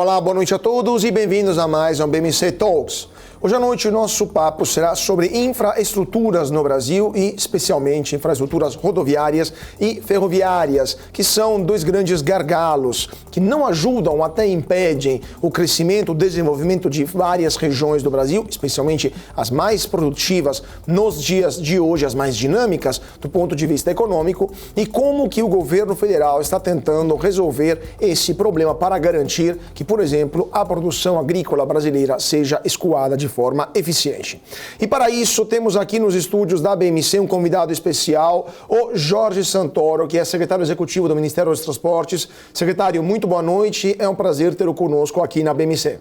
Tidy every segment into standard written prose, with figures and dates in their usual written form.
Olá, boa noite a todos e bem-vindos a mais um BMC Talks. Hoje à noite o nosso papo será sobre infraestruturas no Brasil e especialmente infraestruturas rodoviárias e ferroviárias, que são dois grandes gargalos que não ajudam, até impedem o crescimento, o desenvolvimento de várias regiões do Brasil, especialmente as mais produtivas nos dias de hoje, as mais dinâmicas do ponto de vista econômico, e como que o governo federal está tentando resolver esse problema para garantir que, por exemplo, a produção agrícola brasileira seja escoada de forma eficiente. E para isso temos aqui nos estúdios da BMC um convidado especial, o Jorge Santoro, que é secretário executivo do Ministério dos Transportes. Secretário, muito boa noite, é um prazer tê-lo conosco aqui na BMC.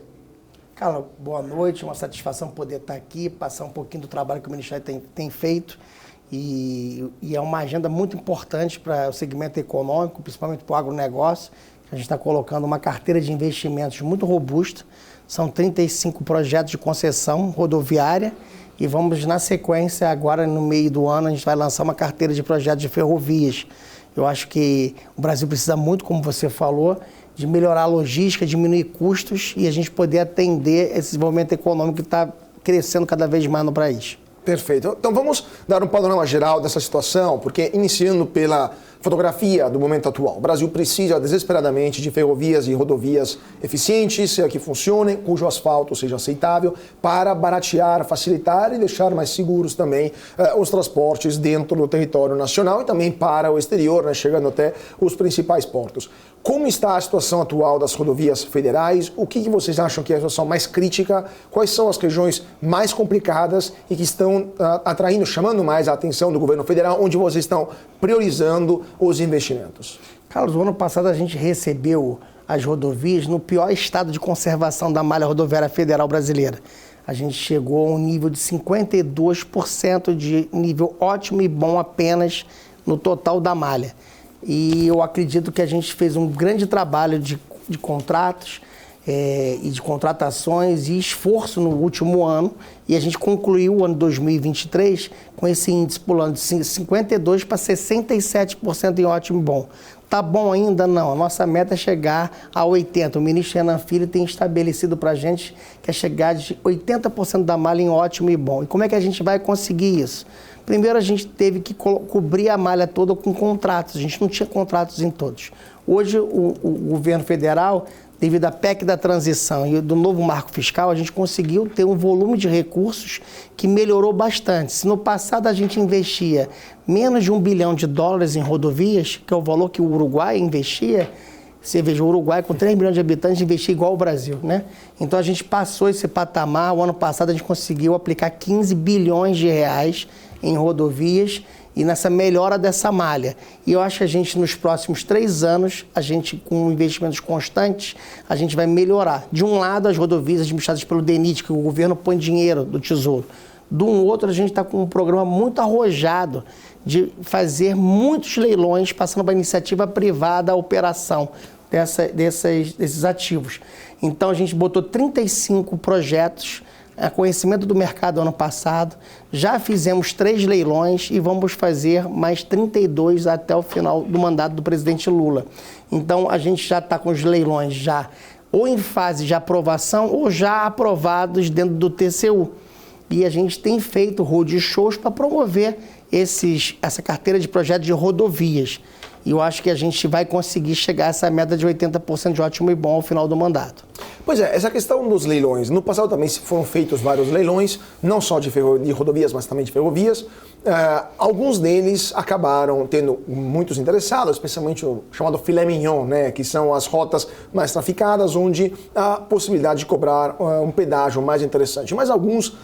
Carlos, boa noite, uma satisfação poder estar aqui, passar um pouquinho do trabalho que o Ministério tem feito e é uma agenda muito importante para o segmento econômico, principalmente para o agronegócio. A gente está colocando uma carteira de investimentos muito robusta. São 35 projetos de concessão rodoviária e vamos, na sequência, agora no meio do ano, a gente vai lançar uma carteira de projetos de ferrovias. Eu acho que o Brasil precisa muito, como você falou, de melhorar a logística, diminuir custos e a gente poder atender esse desenvolvimento econômico que está crescendo cada vez mais no país. Perfeito. Então vamos dar um panorama geral dessa situação, porque iniciando pela fotografia do momento atual, o Brasil precisa desesperadamente de ferrovias e rodovias eficientes, que funcionem, cujo asfalto seja aceitável, para baratear, facilitar e deixar mais seguros também os transportes dentro do território nacional e também para o exterior, né, chegando até os principais portos. Como está a situação atual das rodovias federais? O que vocês acham que é a situação mais crítica? Quais são as regiões mais complicadas e que estão atraindo, chamando mais a atenção do governo federal, onde vocês estão priorizando os investimentos? Carlos, o ano passado a gente recebeu as rodovias no pior estado de conservação da malha rodoviária federal brasileira. A gente chegou a um nível de 52% de nível ótimo e bom apenas no total da malha. E eu acredito que a gente fez um grande trabalho de contratos e de contratações e esforço no último ano, e a gente concluiu o ano 2023 com esse índice pulando de 52% para 67% em ótimo e bom. Tá bom ainda? Não. A nossa meta é chegar a 80%. O ministro Renan Filho tem estabelecido para a gente que é chegar de 80% da malha em ótimo e bom. E como é que a gente vai conseguir isso? Primeiro, a gente teve que cobrir a malha toda com contratos. A gente não tinha contratos em todos. Hoje, o governo federal, devido à PEC da transição e do novo marco fiscal, a gente conseguiu ter um volume de recursos que melhorou bastante. Se no passado a gente investia menos de $1 bilhão em rodovias, que é o valor que o Uruguai investia, você veja, o Uruguai com 3 milhões de habitantes investia igual ao Brasil, né? Então a gente passou esse patamar. O ano passado a gente conseguiu aplicar 15 bilhões de reais em rodovias e nessa melhora dessa malha. E eu acho que a gente, nos próximos 3 anos, a gente, com investimentos constantes, a gente vai melhorar. De um lado, as rodovias administradas pelo DENIT, que o governo põe dinheiro do Tesouro. Do outro, a gente está com um programa muito arrojado de fazer muitos leilões, passando para a iniciativa privada a operação desses ativos. Então, a gente botou 35 projetos a conhecimento do mercado ano passado, já fizemos 3 leilões e vamos fazer mais 32 até o final do mandato do presidente Lula. Então, a gente já está com os leilões já ou em fase de aprovação ou já aprovados dentro do TCU. E a gente tem feito roadshows para promover essa carteira de projetos de rodovias. E eu acho que a gente vai conseguir chegar a essa meta de 80% de ótimo e bom ao final do mandato. Pois é, essa questão dos leilões. No passado também foram feitos vários leilões, não só de rodovias, mas também de ferrovias. Alguns deles acabaram tendo muitos interessados, especialmente o chamado filé mignon, né, que são as rotas mais traficadas, onde há possibilidade de cobrar um pedágio mais interessante. Mas alguns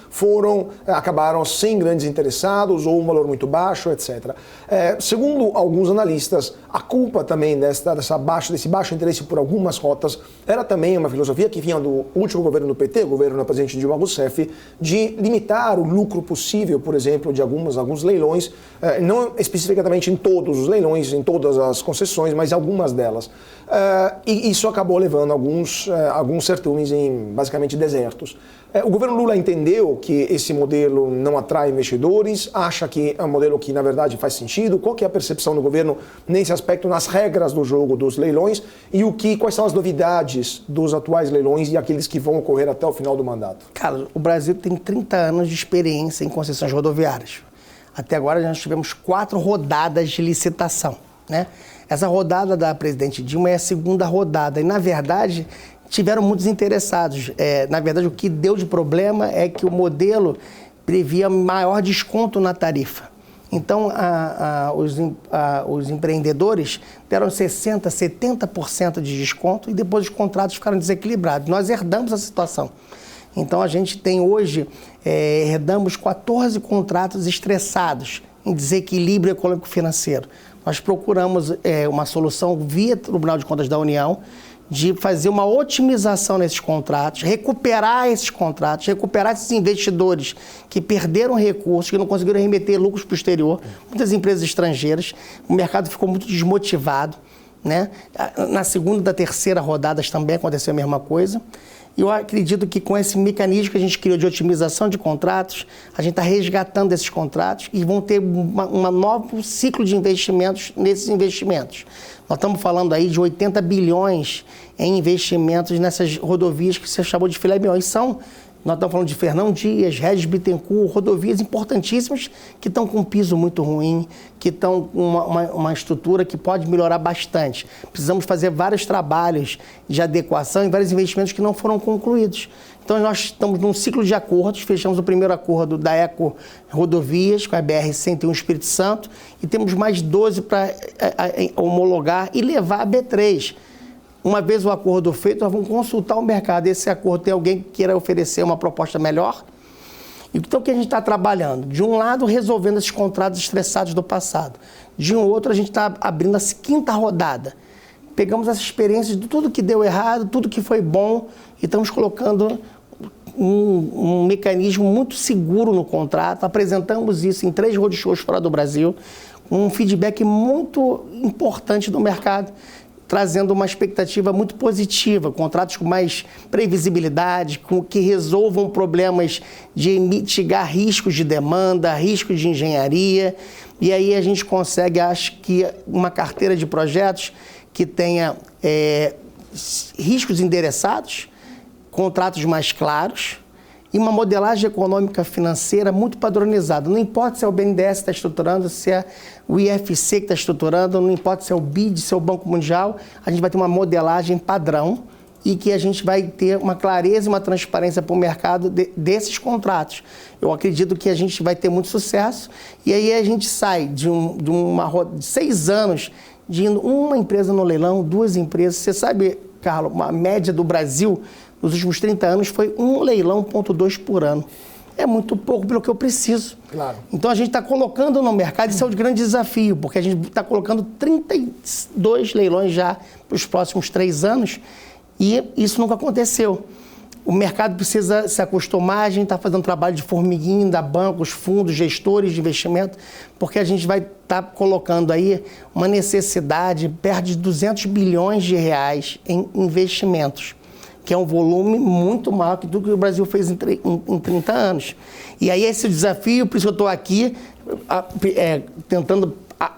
acabaram sem grandes interessados ou um valor muito baixo, etc. Segundo alguns analistas, a culpa também desse baixo interesse por algumas rotas era também uma filosofia que vinha do último governo do PT, o governo do presidente Dilma Rousseff, de limitar o lucro possível, por exemplo, de alguns leilões, não especificamente em todos os leilões, em todas as concessões, mas algumas delas. E isso acabou levando alguns certumes em basicamente desertos. O governo Lula entendeu que esse modelo não atrai investidores, acha que é um modelo que, na verdade, faz sentido? Qual que é a percepção do governo nesse aspecto, nas regras do jogo dos leilões e quais são as novidades dos atuais leilões e aqueles que vão ocorrer até o final do mandato? Carlos, o Brasil tem 30 anos de experiência em concessões rodoviárias. Até agora nós tivemos 4 rodadas de licitação, né? Essa rodada da presidente Dilma é a segunda rodada e, na verdade, tiveram muitos interessados. Na verdade, o que deu de problema é que o modelo previa maior desconto na tarifa. Então, os empreendedores deram 60%, 70% de desconto e depois os contratos ficaram desequilibrados. Nós herdamos a situação. Então, a gente tem hoje, herdamos 14 contratos estressados em desequilíbrio econômico-financeiro. Nós procuramos uma solução via Tribunal de Contas da União de fazer uma otimização nesses contratos, recuperar esses contratos, recuperar esses investidores que perderam recursos, que não conseguiram remeter lucros para o exterior, muitas empresas estrangeiras, o mercado ficou muito desmotivado, né? Na segunda e da terceira rodadas também aconteceu a mesma coisa. E eu acredito que com esse mecanismo que a gente criou de otimização de contratos, a gente está resgatando esses contratos e vão ter um novo ciclo de investimentos nesses investimentos. Nós estamos falando aí de 80 bilhões em investimentos nessas rodovias que você chamou de filé mignon. Nós estamos falando de Fernão Dias, Regis Bittencourt, rodovias importantíssimas que estão com um piso muito ruim, que estão com uma estrutura que pode melhorar bastante. Precisamos fazer vários trabalhos de adequação e vários investimentos que não foram concluídos. Então, nós estamos num ciclo de acordos, fechamos o primeiro acordo da Eco Rodovias com a BR-101 Espírito Santo e temos mais 12 para homologar e levar a B3. Uma vez o acordo feito, nós vamos consultar o mercado. Esse acordo tem alguém que queira oferecer uma proposta melhor? Então, o que a gente está trabalhando? De um lado, resolvendo esses contratos estressados do passado. De um outro, a gente está abrindo a 5ª rodada. Pegamos essa experiência de tudo que deu errado, tudo que foi bom, e estamos colocando um mecanismo muito seguro no contrato. Apresentamos isso em 3 roadshows fora do Brasil, um feedback muito importante do mercado, trazendo uma expectativa muito positiva, contratos com mais previsibilidade, que resolvam problemas de mitigar riscos de demanda, riscos de engenharia, e aí a gente consegue, acho que, uma carteira de projetos que tenha riscos endereçados, contratos mais claros e uma modelagem econômica financeira muito padronizada. Não importa se é o BNDES que está estruturando, se é o IFC que está estruturando, não importa se é o BID, se é o Banco Mundial, a gente vai ter uma modelagem padrão e que a gente vai ter uma clareza e uma transparência para o mercado desses contratos. Eu acredito que a gente vai ter muito sucesso e aí a gente sai de 6 anos de indo uma empresa no leilão, 2 empresas. Você sabe, Carlos, a média do Brasil nos últimos 30 anos foi 1,2 leilão por ano. É muito pouco pelo que eu preciso. Claro. Então a gente está colocando no mercado, isso é o grande desafio, porque a gente está colocando 32 leilões já para os próximos 3 anos e isso nunca aconteceu. O mercado precisa se acostumar, a gente está fazendo um trabalho de formiguinha da bancos, fundos, gestores de investimento, porque a gente vai estar colocando aí uma necessidade perto de 200 bilhões de reais em investimentos, que é um volume muito maior que tudo que o Brasil fez em 30 anos. E aí esse desafio, por isso eu estou aqui tentando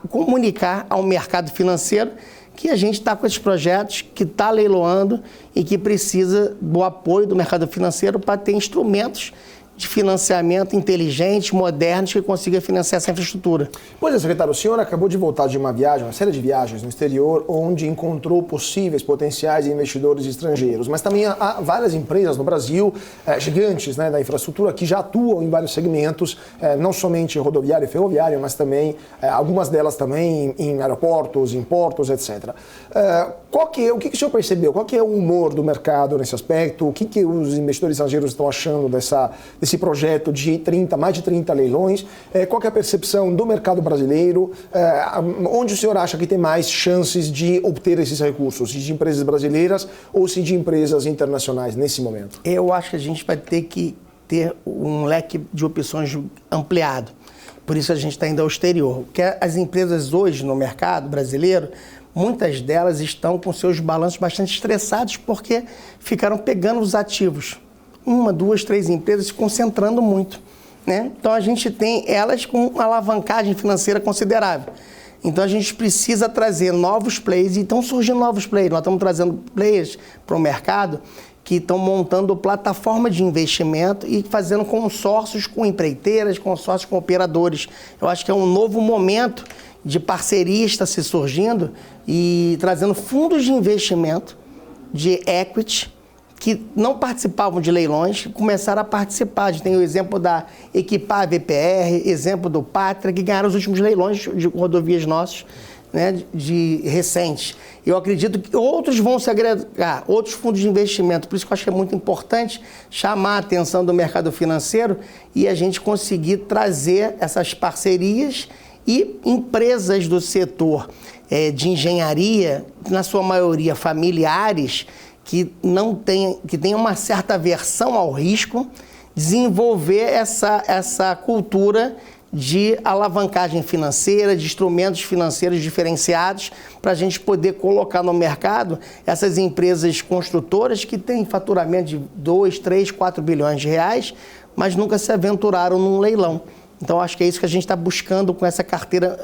comunicar ao mercado financeiro que a gente está com esses projetos, que está leiloando e que precisa do apoio do mercado financeiro para ter instrumentos de financiamento inteligentes, modernos, que consiga financiar essa infraestrutura. Pois é, secretário, o senhor acabou de voltar de uma viagem, uma série de viagens no exterior, onde encontrou possíveis potenciais investidores estrangeiros, mas também há várias empresas no Brasil, gigantes, né, da infraestrutura, que já atuam em vários segmentos, não somente rodoviário e ferroviário, mas também, algumas delas também em aeroportos, em portos, etc. O que o senhor percebeu? Qual que é o humor do mercado nesse aspecto? O que os investidores estrangeiros estão achando desse projeto de mais de 30 leilões? Qual que é a percepção do mercado brasileiro? Onde o senhor acha que tem mais chances de obter esses recursos? Se de empresas brasileiras ou se de empresas internacionais nesse momento? Eu acho que a gente vai ter que ter um leque de opções ampliado. Por isso a gente está indo ao exterior. Porque as empresas hoje no mercado brasileiro, muitas delas estão com seus balanços bastante estressados porque ficaram pegando os ativos. uma, duas, três empresas se concentrando muito, né? Então a gente tem elas com uma alavancagem financeira considerável. Então a gente precisa trazer novos players e estão surgindo novos players. Nós estamos trazendo players para o mercado que estão montando plataforma de investimento e fazendo consórcios com empreiteiras, consórcios com operadores. Eu acho que é um novo momento de parceria está se surgindo e trazendo fundos de investimento, de equity, que não participavam de leilões, começaram a participar. A gente tem o exemplo da Equipar VPR, exemplo do Pátria, que ganharam os últimos leilões de rodovias nossos, né, de recentes. Eu acredito que outros vão se agregar, outros fundos de investimento. Por isso que eu acho que é muito importante chamar a atenção do mercado financeiro e a gente conseguir trazer essas parcerias e empresas do setor de engenharia, na sua maioria familiares, que tenham uma certa aversão ao risco, desenvolver essa cultura de alavancagem financeira, de instrumentos financeiros diferenciados, para a gente poder colocar no mercado essas empresas construtoras que têm faturamento de 2, 3, 4 bilhões de reais, mas nunca se aventuraram num leilão. Então, acho que é isso que a gente está buscando com essa carteira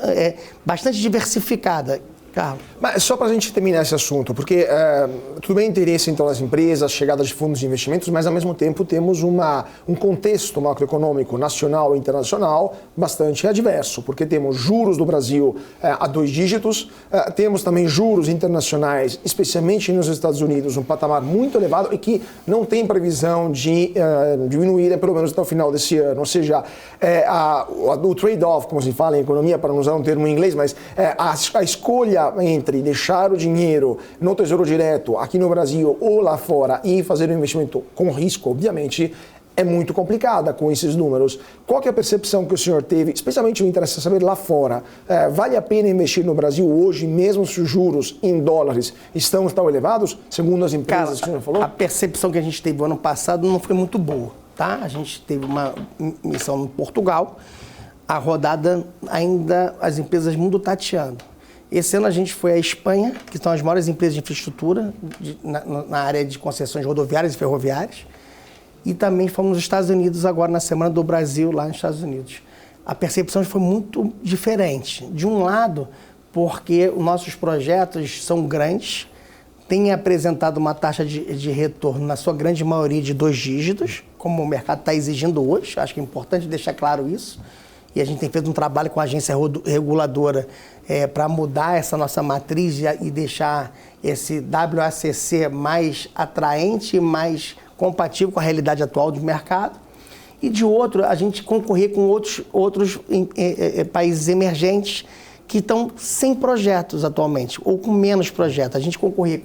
bastante diversificada. Carlos. Mas só para a gente terminar esse assunto, porque tudo bem interesse então das empresas, chegada de fundos de investimentos, mas ao mesmo tempo temos um contexto macroeconômico nacional e internacional bastante adverso, porque temos juros do Brasil a 2 dígitos, temos também juros internacionais, especialmente nos Estados Unidos, um patamar muito elevado e que não tem previsão de diminuir pelo menos até o final desse ano. Ou seja, o trade-off, como se fala em economia, para não usar um termo em inglês, mas a escolha entre deixar o dinheiro no Tesouro Direto aqui no Brasil ou lá fora e fazer um investimento com risco, obviamente, é muito complicada com esses números. Qual que é a percepção que o senhor teve? Especialmente me interessa saber lá fora. Vale a pena investir no Brasil hoje, mesmo se os juros em dólares estão tão elevados, segundo as empresas que o senhor falou? A percepção que a gente teve ano passado não foi muito boa, tá? A gente teve uma missão no Portugal, a rodada ainda, as empresas mundo tateando. Esse ano a gente foi à Espanha, que são as maiores empresas de infraestrutura na área de concessões rodoviárias e ferroviárias. E também fomos nos Estados Unidos agora na Semana do Brasil, lá nos Estados Unidos. A percepção foi muito diferente. De um lado, porque os nossos projetos são grandes, têm apresentado uma taxa de retorno, na sua grande maioria, de 2 dígitos, como o mercado está exigindo hoje. Acho que é importante deixar claro isso. E a gente tem feito um trabalho com a agência reguladora para mudar essa nossa matriz e deixar esse WACC mais atraente e mais compatível com a realidade atual do mercado. E de outro, a gente concorrer com outros países emergentes que estão sem projetos atualmente, ou com menos projetos. A gente concorrer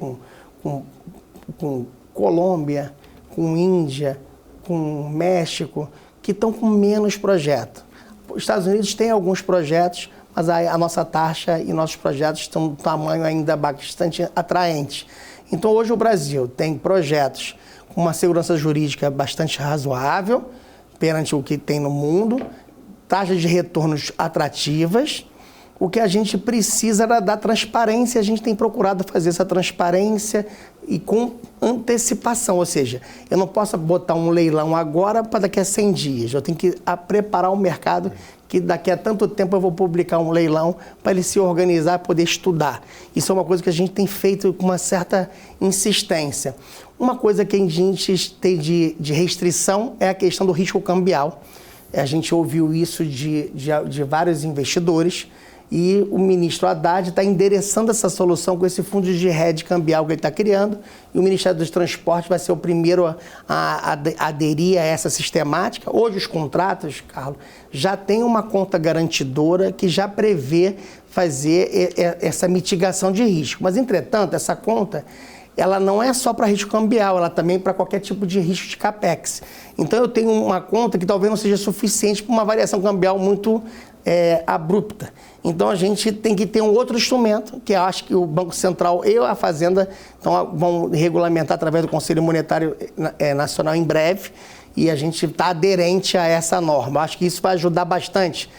com Colômbia, com Índia, com México, que estão com menos projetos. Os Estados Unidos têm alguns projetos, mas a nossa taxa e nossos projetos estão de tamanho ainda bastante atraente. Então, hoje o Brasil tem projetos com uma segurança jurídica bastante razoável perante o que tem no mundo, taxas de retornos atrativas. O que a gente precisa era da transparência, a gente tem procurado fazer essa transparência e com antecipação, ou seja, eu não posso botar um leilão agora para daqui a 100 dias, eu tenho que preparar o mercado que daqui a tanto tempo eu vou publicar um leilão para ele se organizar, poder estudar. Isso é uma coisa que a gente tem feito com uma certa insistência. Uma coisa que a gente tem de restrição é a questão do risco cambial. A gente ouviu isso de vários investidores, e o ministro Haddad está endereçando essa solução com esse fundo de hedge cambial que ele está criando, e o Ministério dos Transportes vai ser o primeiro a aderir a essa sistemática. Hoje os contratos, Carlos, já tem uma conta garantidora que já prevê fazer essa mitigação de risco. Mas, entretanto, essa conta ela não é só para risco cambial, ela também para qualquer tipo de risco de capex. Então eu tenho uma conta que talvez não seja suficiente para uma variação cambial muito abrupta. Então a gente tem que ter um outro instrumento, que eu acho que o Banco Central e a Fazenda vão regulamentar através do Conselho Monetário Nacional em breve, e a gente está aderente a essa norma. Acho que isso vai ajudar bastante.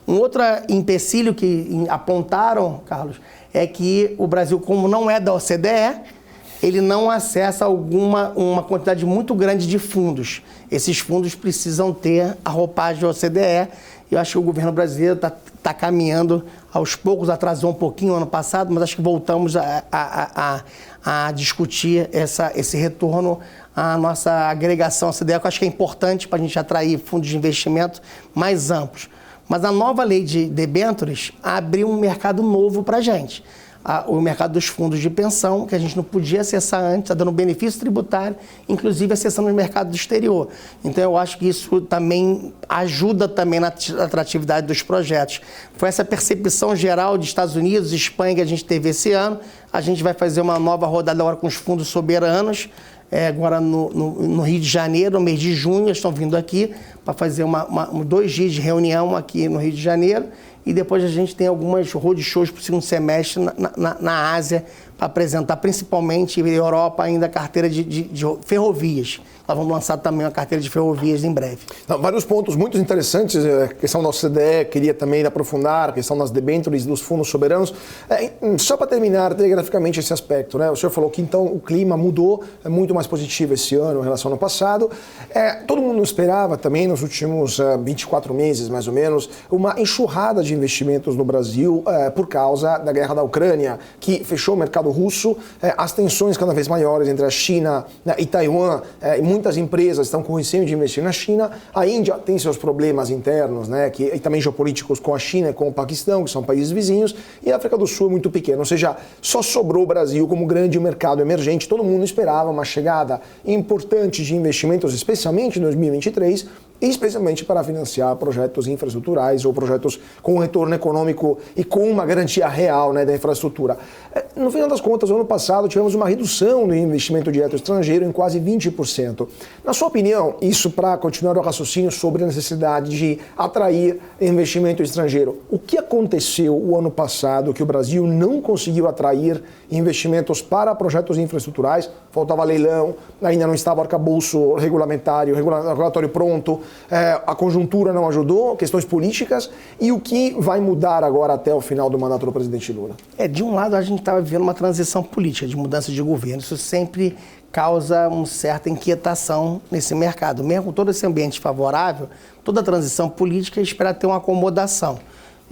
Um outro empecilho que apontaram, Carlos, é que o Brasil, como não é da OCDE, ele não acessa uma quantidade muito grande de fundos. Esses fundos precisam ter a roupagem da OCDE. Eu acho que o governo brasileiro está caminhando aos poucos, atrasou um pouquinho ano passado, mas acho que voltamos a discutir esse retorno à nossa agregação OCDE, que eu acho que é importante para a gente atrair fundos de investimento mais amplos. Mas a nova lei de debêntures abriu um mercado novo para a gente. O mercado dos fundos de pensão, que a gente não podia acessar antes, está dando benefício tributário, inclusive acessando o mercado do exterior. Então, eu acho que isso também ajuda também na atratividade dos projetos. Foi essa percepção geral de Estados Unidos e Espanha que a gente teve esse ano. A gente vai fazer uma nova rodada agora com os fundos soberanos, agora no Rio de Janeiro, no mês de junho, eles estão vindo aqui para fazer 2 dias de reunião aqui no Rio de Janeiro. E depois a gente tem algumas roadshows para o segundo semestre na Ásia, para apresentar principalmente na Europa ainda a carteira de ferrovias. Nós vamos lançar também uma carteira de ferrovias em breve. Não, vários pontos muito interessantes, a questão da OCDE, queria também aprofundar, a questão das debêntures dos fundos soberanos. Só para terminar telegraficamente esse aspecto, né? O senhor falou que então o clima mudou, é muito mais positivo esse ano em relação ao ano passado. Todo mundo esperava também nos últimos 24 meses, mais ou menos, uma enxurrada de investimentos no Brasil por causa da guerra da Ucrânia, que fechou o mercado russo, as tensões cada vez maiores entre a China e Taiwan, e muitas empresas estão com receio de investir na China. A Índia tem seus problemas internos, né, e também geopolíticos com a China e com o Paquistão, que são países vizinhos, e a África do Sul é muito pequena, ou seja, só sobrou o Brasil como grande mercado emergente. Todo mundo esperava uma chegada importante de investimentos, especialmente em 2023, especialmente para financiar projetos infraestruturais ou projetos com retorno econômico e com uma garantia real, né, da infraestrutura. No final das contas, no ano passado, tivemos uma redução do investimento direto estrangeiro em quase 20%. Na sua opinião, isso para continuar o raciocínio sobre a necessidade de atrair investimento estrangeiro, o que aconteceu o ano passado que o Brasil não conseguiu atrair investimentos para projetos infraestruturais? Faltava leilão, ainda não estava o arcabouço regulatório pronto, a conjuntura não ajudou, questões políticas, e o que vai mudar agora até o final do mandato do presidente Lula? De um lado, a gente estava vivendo uma transição política, de mudança de governo. Isso sempre causa uma certa inquietação nesse mercado. Mesmo com todo esse ambiente favorável, toda transição política espera ter uma acomodação.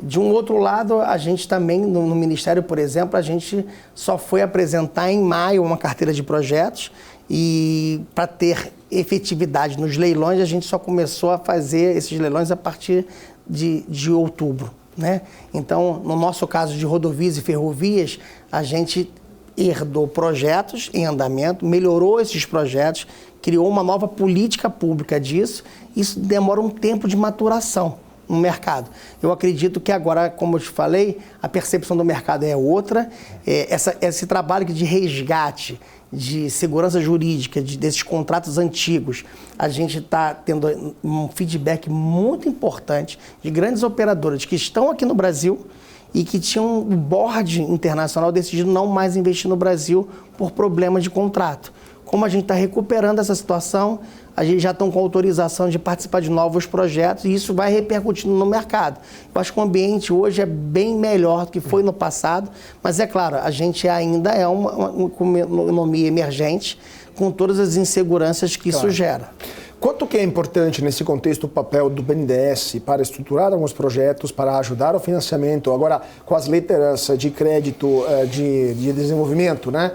De um outro lado, a gente também, no Ministério, por exemplo, a gente só foi apresentar em maio uma carteira de projetos, e para ter efetividade nos leilões, a gente só começou a fazer esses leilões a partir de outubro, né? Então, no nosso caso de rodovias e ferrovias, a gente herdou projetos em andamento, melhorou esses projetos, criou uma nova política pública disso. Isso demora um tempo de maturação no mercado. Eu acredito que agora, como eu te falei, a percepção do mercado é outra. Esse trabalho de resgate, de segurança jurídica, desses contratos antigos, a gente está tendo um feedback muito importante de grandes operadoras que estão aqui no Brasil e que tinham um board internacional decidido não mais investir no Brasil por problemas de contrato. Como a gente está recuperando essa situação, a gente já está com autorização de participar de novos projetos e isso vai repercutindo no mercado. Eu acho que o ambiente hoje é bem melhor do que foi no passado, mas é claro, a gente ainda é uma economia emergente com todas as inseguranças que isso gera. Quanto que é importante nesse contexto o papel do BNDES para estruturar alguns projetos, para ajudar o financiamento, agora com as letras de crédito de desenvolvimento, né?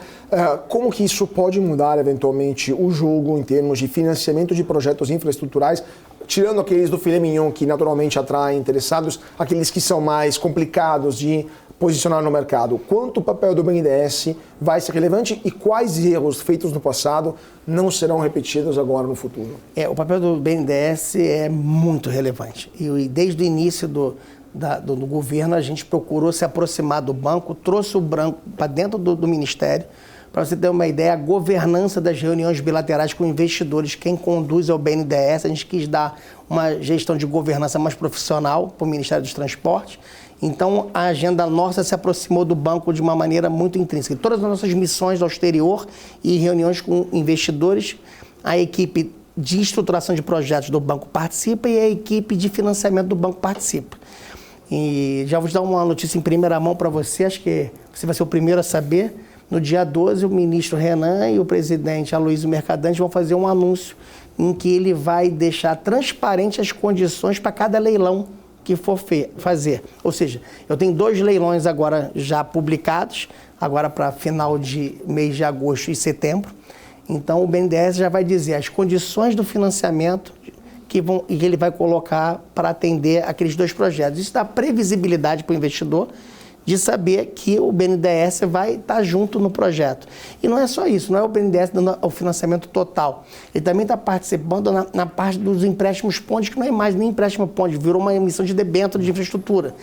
Como que isso pode mudar eventualmente o jogo em termos de financiamento de projetos infraestruturais, tirando aqueles do filé mignon que naturalmente atraem interessados, aqueles que são mais complicados de posicionar no mercado? Quanto o papel do BNDES vai ser relevante e quais erros feitos no passado não serão repetidos agora no futuro? O papel do BNDES é muito relevante. E desde o início do governo, a gente procurou se aproximar do banco, trouxe o banco para dentro do Ministério. Para você ter uma ideia, a governança das reuniões bilaterais com investidores, quem conduz é o BNDES. A gente quis dar uma gestão de governança mais profissional para o Ministério dos Transportes. Então, a agenda nossa se aproximou do banco de uma maneira muito intrínseca. Todas as nossas missões ao exterior e reuniões com investidores, a equipe de estruturação de projetos do banco participa e a equipe de financiamento do banco participa. E já vou te dar uma notícia em primeira mão para você, acho que você vai ser o primeiro a saber, No dia 12, o ministro Renan e o presidente Aloysio Mercadante vão fazer um anúncio em que ele vai deixar transparente as condições para cada leilão que for fazer. Ou seja, eu tenho 2 leilões agora já publicados, agora para final de mês de agosto e setembro. Então, o BNDES já vai dizer as condições do financiamento que ele vai colocar para atender aqueles 2 projetos. Isso dá previsibilidade para o investidor de saber que o BNDES vai estar junto no projeto. E não é só isso, não é o BNDES dando o financiamento total. Ele também está participando na parte dos empréstimos pontes, que não é mais nem empréstimo ponte, virou uma emissão de debênture de infraestrutura,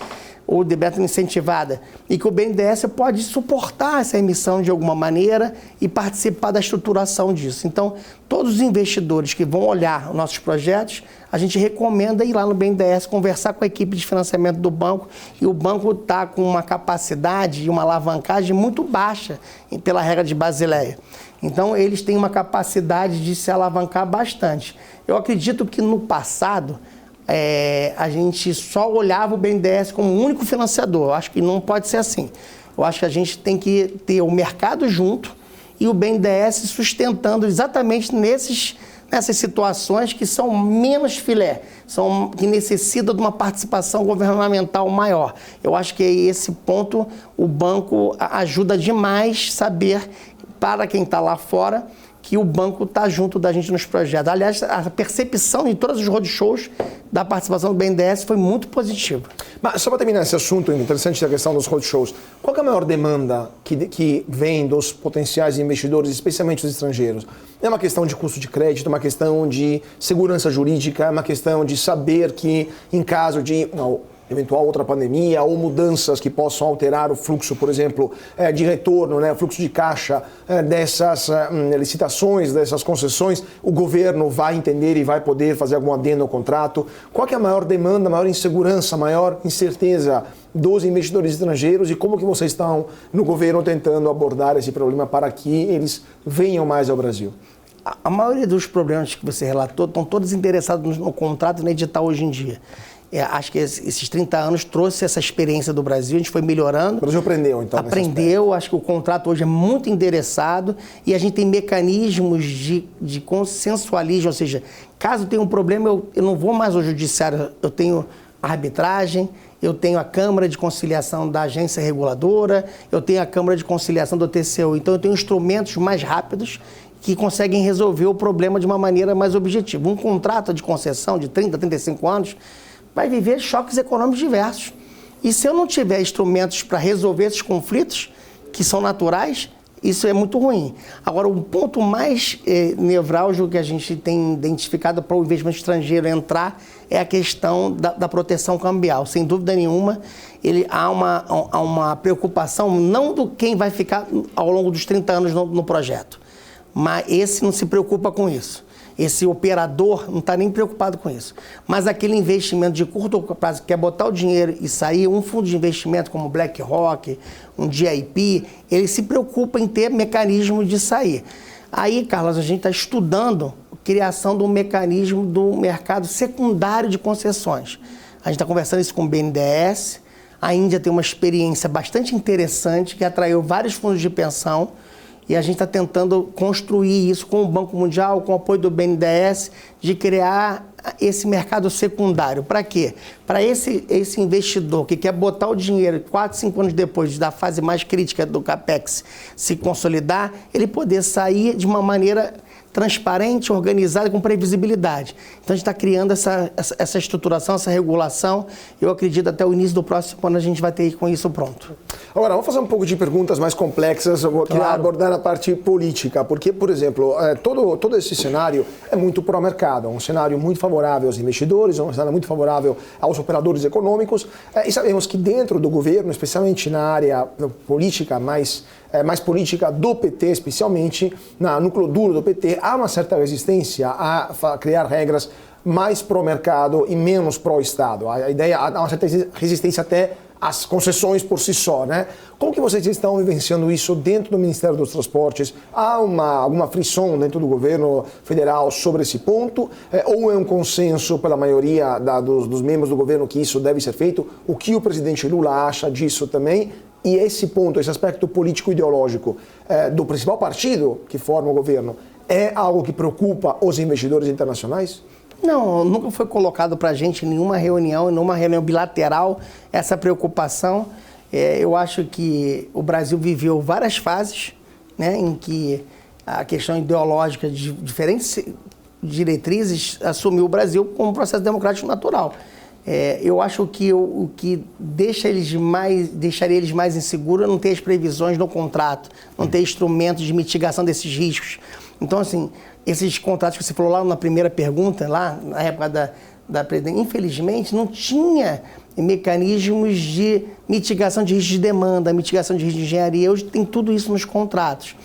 ou debênture incentivada, e que o BNDES pode suportar essa emissão de alguma maneira e participar da estruturação disso. Então, todos os investidores que vão olhar os nossos projetos, a gente recomenda ir lá no BNDES, conversar com a equipe de financiamento do banco, e o banco está com uma capacidade e uma alavancagem muito baixa pela regra de Basileia. Então, eles têm uma capacidade de se alavancar bastante. Eu acredito que no passado, a gente só olhava o BNDES como o único financiador. Eu acho que não pode ser assim. Eu acho que a gente tem que ter o mercado junto e o BNDES sustentando exatamente nessas situações que são menos filé, que necessitam de uma participação governamental maior. Eu acho que esse ponto o banco ajuda demais saber, para quem está lá fora, que o banco está junto da gente nos projetos. Aliás, a percepção em todos os roadshows da participação do BNDES foi muito positiva. Mas só para terminar esse assunto interessante da questão dos roadshows, qual é a maior demanda que vem dos potenciais investidores, especialmente os estrangeiros? É uma questão de custo de crédito, é uma questão de segurança jurídica, é uma questão de saber que, em caso de eventual outra pandemia ou mudanças que possam alterar o fluxo, por exemplo, de retorno, o fluxo de caixa dessas licitações, dessas concessões, o governo vai entender e vai poder fazer algum adendo ao contrato. Qual que é a maior demanda, a maior insegurança, a maior incerteza dos investidores estrangeiros e como que vocês estão no governo tentando abordar esse problema para que eles venham mais ao Brasil? A maioria dos problemas que você relatou estão todos interessados no contrato e no edital hoje em dia. Acho que esses 30 anos trouxe essa experiência do Brasil, a gente foi melhorando. O Brasil aprendeu, então. Aprendeu, acho que o contrato hoje é muito endereçado e a gente tem mecanismos de consensualismo, ou seja, caso tenha um problema, eu não vou mais ao judiciário, eu tenho arbitragem, eu tenho a Câmara de Conciliação da agência reguladora, eu tenho a Câmara de Conciliação do TCU, então eu tenho instrumentos mais rápidos que conseguem resolver o problema de uma maneira mais objetiva. Um contrato de concessão de 30, 35 anos vai viver choques econômicos diversos. E se eu não tiver instrumentos para resolver esses conflitos, que são naturais, isso é muito ruim. Agora, o ponto mais nevrálgico que a gente tem identificado para o investimento estrangeiro entrar é a questão da proteção cambial. Sem dúvida nenhuma, há uma preocupação não do quem vai ficar ao longo dos 30 anos no projeto, mas esse não se preocupa com isso. Esse operador não está nem preocupado com isso. Mas aquele investimento de curto prazo, que quer botar o dinheiro e sair, um fundo de investimento como BlackRock, um GIP, ele se preocupa em ter mecanismo de sair. Aí, Carlos, a gente está estudando a criação de um mecanismo do mercado secundário de concessões. A gente está conversando isso com o BNDES. A Índia tem uma experiência bastante interessante que atraiu vários fundos de pensão. E a gente está tentando construir isso com o Banco Mundial, com o apoio do BNDES, de criar esse mercado secundário. Para quê? Para esse investidor que quer botar o dinheiro 4, 5 anos depois da fase mais crítica do CAPEX se consolidar, ele poder sair de uma maneira transparente, organizada, com previsibilidade. Então a gente está criando essa estruturação, essa regulação. Eu acredito até o início do próximo ano a gente vai ter com isso pronto. Agora, vamos fazer um pouco de perguntas mais complexas. Eu vou abordar a parte política, porque, por exemplo, todo esse cenário é muito pró-mercado, um cenário muito favorável aos investidores, um cenário muito favorável aos operadores econômicos, e sabemos que dentro do governo, especialmente na área política, mais política do PT, especialmente no núcleo duro do PT, há uma certa resistência a criar regras mais pró-mercado e menos pró-Estado. A ideia, há uma certa resistência até as concessões por si só, né? Como que vocês estão vivenciando isso dentro do Ministério dos Transportes? Há alguma frição dentro do governo federal sobre esse ponto? Ou é um consenso pela maioria dos membros do governo que isso deve ser feito? O que o presidente Lula acha disso também? E esse ponto, esse aspecto político-ideológico do principal partido que forma o governo, é algo que preocupa os investidores internacionais? Não, nunca foi colocado para a gente em nenhuma reunião bilateral essa preocupação. Eu acho que o Brasil viveu várias fases, né, em que a questão ideológica de diferentes diretrizes assumiu o Brasil como um processo democrático natural. Eu acho que o que deixaria eles mais inseguros é não ter as previsões no contrato, não ter instrumentos de mitigação desses riscos. Então, assim, esses contratos que você falou lá na primeira pergunta, lá na época da presidência, infelizmente não tinha mecanismos de mitigação de risco de demanda, mitigação de risco de engenharia. Hoje tem tudo isso nos contratos.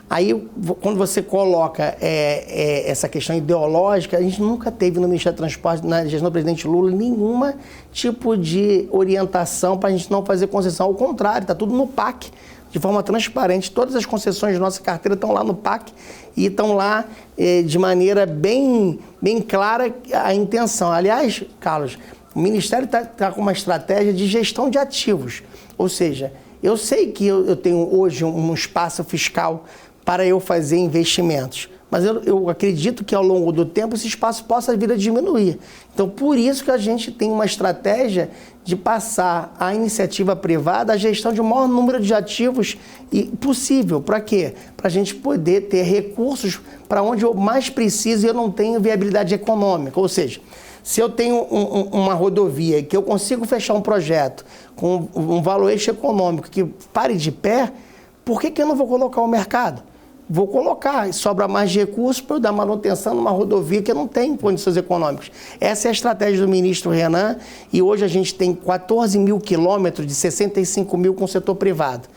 Aí, quando você coloca essa questão ideológica, a gente nunca teve no Ministério do Transporte, na gestão do presidente Lula, nenhuma tipo de orientação para a gente não fazer concessão. Ao contrário, está tudo no PAC, de forma transparente. Todas as concessões de nossa carteira estão lá no PAC e estão lá de maneira bem clara a intenção. Aliás, Carlos, o Ministério está com uma estratégia de gestão de ativos. Ou seja, eu sei que eu tenho hoje um espaço fiscal para eu fazer investimentos, mas eu acredito que ao longo do tempo esse espaço possa vir a diminuir. Então, por isso que a gente tem uma estratégia de passar à iniciativa privada a gestão de um maior número de ativos possível. Para quê? Para a gente poder ter recursos para onde eu mais preciso e eu não tenho viabilidade econômica. Ou seja, se eu tenho uma rodovia que eu consigo fechar um projeto com um valuation econômico que pare de pé, por que eu não vou colocar o mercado? Vou colocar, sobra mais recursos para eu dar manutenção numa rodovia que não tem condições econômicas. Essa é a estratégia do ministro Renan e hoje a gente tem 14 mil quilômetros de 65 mil com o setor privado.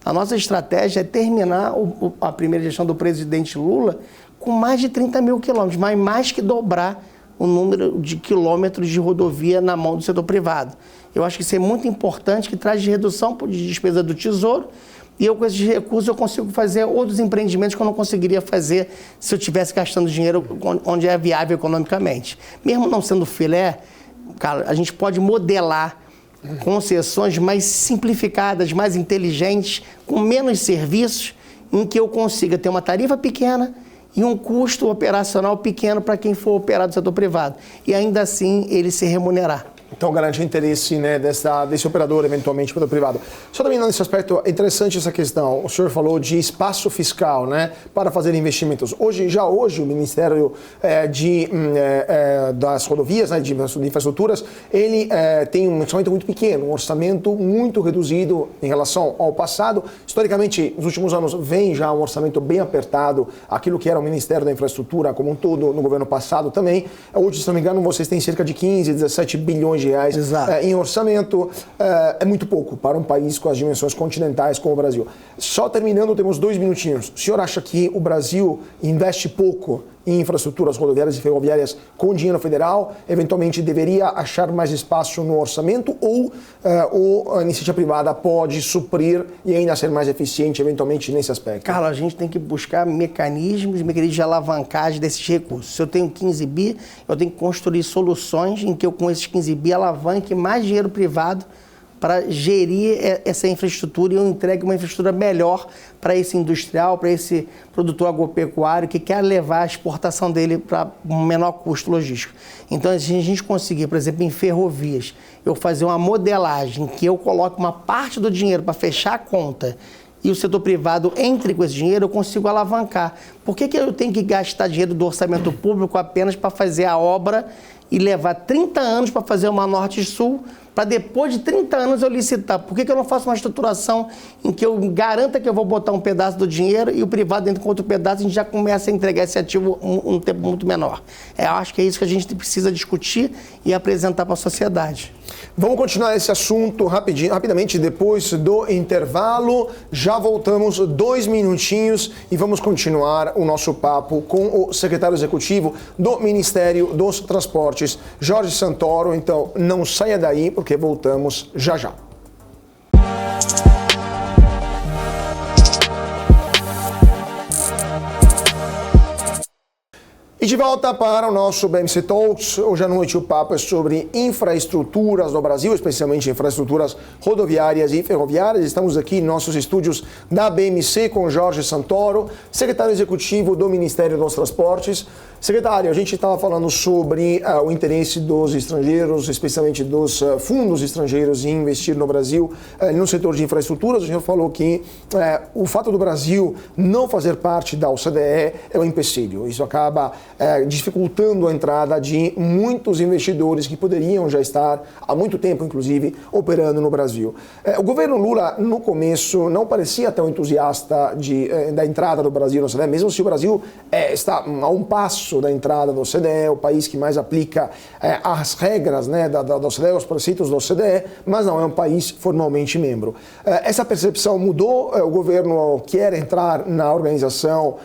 A nossa estratégia é terminar a primeira gestão do presidente Lula com mais de 30 mil quilômetros, mas mais que dobrar o número de quilômetros de rodovia na mão do setor privado. Eu acho que isso é muito importante, que traz redução de despesa do Tesouro. E eu, com esses recursos, eu consigo fazer outros empreendimentos que eu não conseguiria fazer se eu estivesse gastando dinheiro onde é viável economicamente. Mesmo não sendo filé, cara, a gente pode modelar concessões mais simplificadas, mais inteligentes, com menos serviços, em que eu consiga ter uma tarifa pequena e um custo operacional pequeno para quem for operar do setor privado. E ainda assim ele se remunerar. Então garante o interesse, né, desse operador, eventualmente, pelo privado. Só também nesse aspecto, é interessante essa questão. O senhor falou de espaço fiscal, né, para fazer investimentos. Já hoje o Ministério das Rodovias, né, de infraestruturas, ele tem um orçamento muito pequeno, um orçamento muito reduzido em relação ao passado. Historicamente, nos últimos anos, vem já um orçamento bem apertado, aquilo que era o Ministério da Infraestrutura como um todo no governo passado também. Hoje, se não me engano, vocês têm cerca de 15, 17 bilhões de reais em orçamento. É muito pouco para um país com as dimensões continentais como o Brasil. Só terminando, temos 2 minutinhos. O senhor acha que o Brasil investe pouco em infraestruturas rodoviárias e ferroviárias com dinheiro federal? Eventualmente deveria achar mais espaço no orçamento ou a iniciativa privada pode suprir e ainda ser mais eficiente eventualmente nesse aspecto? Carlos, a gente tem que buscar mecanismos de alavancagem desses recursos. Se eu tenho 15 bi, eu tenho que construir soluções em que eu com esses 15 bi alavanque mais dinheiro privado para gerir essa infraestrutura e eu entregue uma infraestrutura melhor para esse industrial, para esse produtor agropecuário que quer levar a exportação dele para um menor custo logístico. Então, se a gente conseguir, por exemplo, em ferrovias, eu fazer uma modelagem que eu coloque uma parte do dinheiro para fechar a conta e o setor privado entre com esse dinheiro, eu consigo alavancar. Por que eu tenho que gastar dinheiro do orçamento público apenas para fazer a obra e levar 30 anos para fazer uma Norte-Sul, para depois de 30 anos eu licitar? Por que eu não faço uma estruturação em que eu garanta que eu vou botar um pedaço do dinheiro e o privado entra com outro pedaço e a gente já começa a entregar esse ativo um tempo muito menor? Eu acho que é isso que a gente precisa discutir e apresentar para a sociedade. Vamos continuar esse assunto rapidamente depois do intervalo. Já voltamos 2 minutinhos e vamos continuar o nosso papo com o secretário executivo do Ministério dos Transportes, Jorge Santoro. Então, não saia daí porque voltamos já já. E de volta para o nosso BMC Talks. Hoje à noite o papo é sobre infraestruturas no Brasil, especialmente infraestruturas rodoviárias e ferroviárias. Estamos aqui em nossos estúdios da BMC com Jorge Santoro, secretário executivo do Ministério dos Transportes. Secretário, a gente estava falando sobre o interesse dos estrangeiros, especialmente dos fundos estrangeiros em investir no Brasil no setor de infraestruturas. O senhor falou que o fato do Brasil não fazer parte da OCDE é um empecilho. Isso acaba dificultando a entrada de muitos investidores que poderiam já estar, há muito tempo inclusive, operando no Brasil. O governo Lula, no começo, não parecia tão entusiasta da entrada do Brasil na OCDE, mesmo se o Brasil está a um passo da entrada da OCDE, o país que mais aplica as regras da OCDE, os preceitos da OCDE, mas não é um país formalmente membro. Essa percepção mudou, o governo quer entrar na organização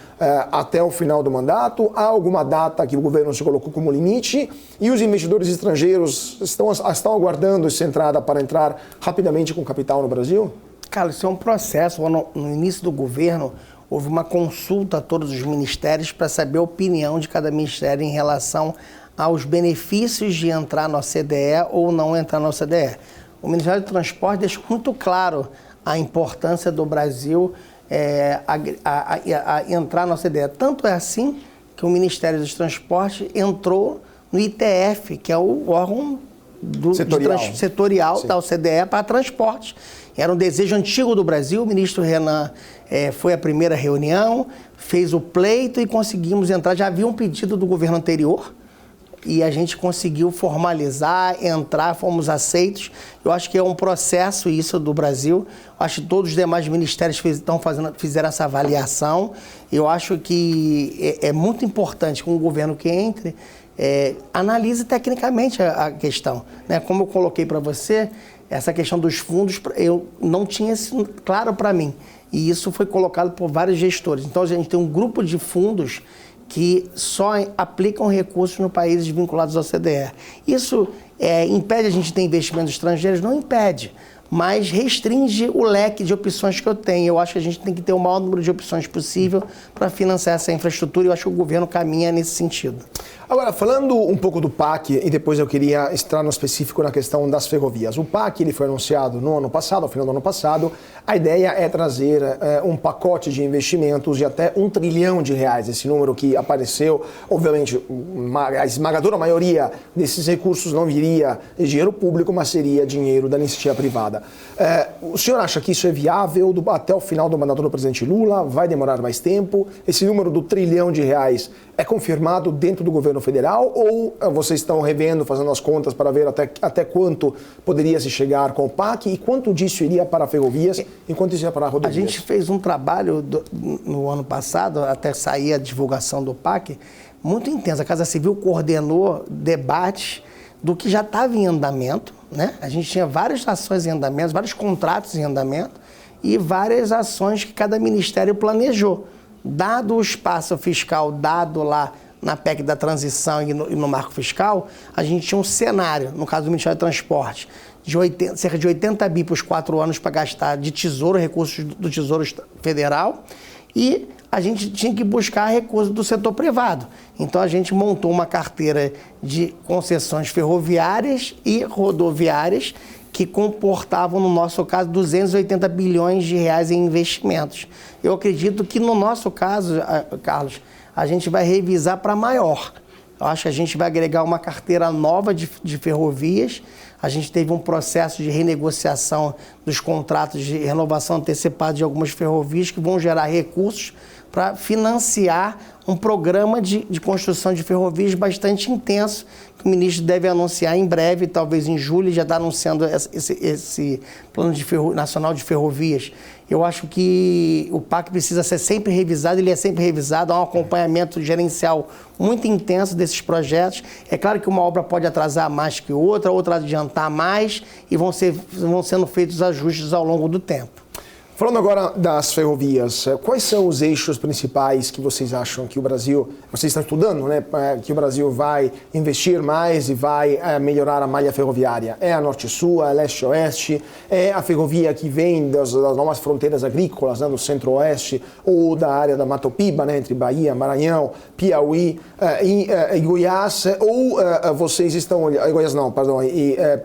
até o final do mandato, há alguma data que o governo se colocou como limite e os investidores estrangeiros estão aguardando essa entrada para entrar rapidamente com capital no Brasil? Carlos, isso é um processo. No início do governo, houve uma consulta a todos os ministérios para saber a opinião de cada ministério em relação aos benefícios de entrar na OCDE ou não entrar na OCDE. O Ministério do Transporte deixou muito claro a importância do Brasil a entrar na OCDE. Tanto é assim que o Ministério dos Transportes entrou no ITF, que é o órgão setorial da OCDE para transportes. Era um desejo antigo do Brasil. O ministro Renan foi à primeira reunião, fez o pleito e conseguimos entrar. Já havia um pedido do governo anterior e a gente conseguiu formalizar, entrar, fomos aceitos. Eu acho que é um processo isso do Brasil. Eu acho que todos os demais ministérios fizeram essa avaliação. Eu acho que é muito importante que um governo que entre analise tecnicamente a questão. Né? Como eu coloquei para você, essa questão dos fundos, eu não tinha isso claro para mim. E isso foi colocado por vários gestores. Então, a gente tem um grupo de fundos que só aplicam recursos no países vinculados à OCDE. Isso impede a gente de ter investimentos estrangeiros? Não impede, mas restringe o leque de opções que eu tenho. Eu acho que a gente tem que ter o maior número de opções possível para financiar essa infraestrutura e eu acho que o governo caminha nesse sentido. Agora, falando um pouco do PAC, e depois eu queria entrar no específico na questão das ferrovias. O PAC ele foi anunciado no ano passado, ao final do ano passado. A ideia é trazer um pacote de investimentos de até R$1 trilhão. Esse número que apareceu, obviamente, a esmagadora maioria desses recursos não viria de dinheiro público, mas seria dinheiro da iniciativa privada. O senhor acha que isso é viável até o final do mandato do presidente Lula? Vai demorar mais tempo? Esse número do R$1 trilhão é confirmado dentro do governo federal ou vocês estão revendo, fazendo as contas para ver até quanto poderia se chegar com o PAC e quanto disso iria para ferrovias e quanto isso iria para rodovias? A gente fez um trabalho no ano passado, até sair a divulgação do PAC, muito intenso. A Casa Civil coordenou debates do que já estava em andamento, né? A gente tinha várias ações em andamento, vários contratos em andamento e várias ações que cada ministério planejou. Dado o espaço fiscal dado lá na PEC da transição e no marco fiscal, a gente tinha um cenário, no caso do Ministério do Transporte, de cerca de 80 bi para os 4 anos para gastar de tesouro, recursos do Tesouro Federal, e a gente tinha que buscar recursos do setor privado. Então a gente montou uma carteira de concessões ferroviárias e rodoviárias que comportavam, no nosso caso, 280 bilhões de reais em investimentos. Eu acredito que, no nosso caso, Carlos, a gente vai revisar para maior. Eu acho que a gente vai agregar uma carteira nova de ferrovias. A gente teve um processo de renegociação dos contratos de renovação antecipada de algumas ferrovias que vão gerar recursos para financiar um programa de construção de ferrovias bastante intenso, que o ministro deve anunciar em breve, talvez em julho, já está anunciando esse plano nacional de ferrovias. Eu acho que o PAC precisa ser sempre revisado, ele é sempre revisado, há um acompanhamento gerencial muito intenso desses projetos. É claro que uma obra pode atrasar mais que outra adiantar mais, e vão sendo feitos ajustes ao longo do tempo. Falando agora das ferrovias, quais são os eixos principais que vocês acham que o Brasil, vocês estão estudando, né, que o Brasil vai investir mais e vai melhorar a malha ferroviária? É a Norte-Sul, é a Leste-Oeste, é a ferrovia que vem das novas fronteiras agrícolas, né, do Centro-Oeste, ou da área da Mato Piba, né, entre Bahia, Maranhão, Piauí e Goiás, ou vocês estão olhando, Goiás não, perdão,